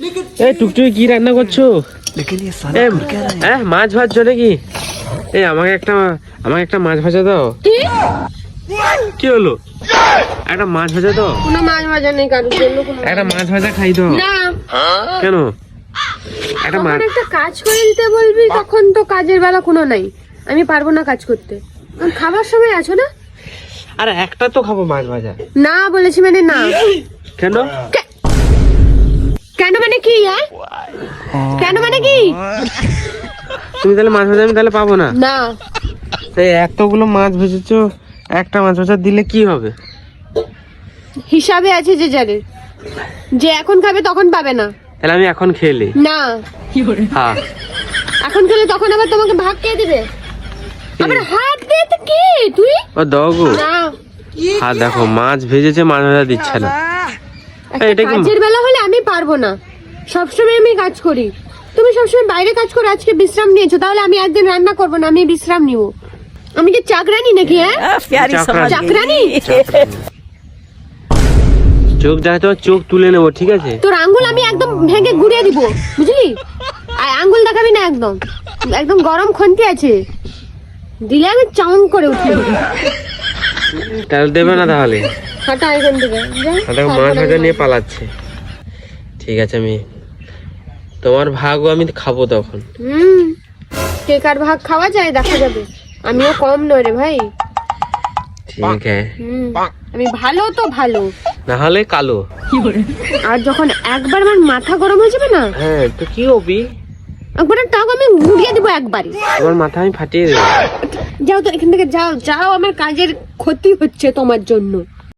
এই টুকটুকি কি রান্না করছো? মাছ ভাজছো নাকি? এই আমাকে একটা মাছ ভাজা দাও। কি হলো? একটা মাছ ভাজা দাও। কোনো মাছ ভাজা নেই কারোর জন্য। একটা মাছ ভাজা খাই দাও। না। কেন? একটা মাছ, একটা কাজ করে দিতে বলবি, তখন তো কাজের বেলা কোনো নাই। আমি পারবো না কাজ করতে। খাবার সময় আছো না? আরে একটা তো খাবো মাছ ভাজা। না বলেছি মানে না। কেন? কেন মানে কি? কেন মানে কি? তুমি তাহলে মাছ ভাজা আমি তাহলে পাবো না? না। এই এতগুলো মাছ ভেজেছো, একটা মাছ ভাজা দিলে কি হবে? হিসাবে আছে যে যাদের, যে এখন খাবে তখন পাবে না। তাহলে আমি এখন খেলে না। হ্যাঁ, এখন খেলে তখন আবার তোমাকে ভাগ কে দিবে? আবার হাত দিয়ে তো কি তুই? ও দাও গো। না। হ্যাঁ দেখো, মাছ ভেজেছে, মাছ ভাজা দিচ্ছে না। এটা কি? কাজের বেলা হলে আমি পারবো না। সবসময় আমি কাজ করি, তুমি সবসময় বাইরে কাজ করো। আজকে বিশ্রাম নিয়েছো, তাহলে আমি একদিন রান্না করবো না, আমি বিশ্রাম নিব। আমি কি চাকরানি নাকি? চাকরানি। চোখ দেখা, তোমার চোখ তুলে নেবো, ঠিক আছে? তোর আঙ্গুল আমি একদম ভেঙে গুড়িয়ে দিব, বুঝলি? আর আঙ্গুল দেখাবি না, একদম একদম গরম খুন্তি আছে, দিলে আমি চাউন করে উঠে। তাহলে দেবে না তাহলে? হাঁটা এখান থেকে। দেখো মাছ ভাজা নিয়ে পালাচ্ছে। ঠিক আছে, আমি তোমার ভাগও আমি খাবো তখন। কে কার ভাগ খাওয়া যায় দেখা যাবে। আমিও কম নয় রে ভাই। ঠিক আছে। আমি ভালো তো ভালো, না হলে কালো। আর যখন একবার আমার মাথা গরম হয়ে যাবে না, হ্যাঁ তো কি হবি? একবার টাক আমি গুড়িয়ে দিব একবারে। তোমার মাথা আমি ফাটিয়ে দেবো। যাও তো এখান থেকে, যাও যাও, আমার কাজের ক্ষতি হচ্ছে তোমার জন্য।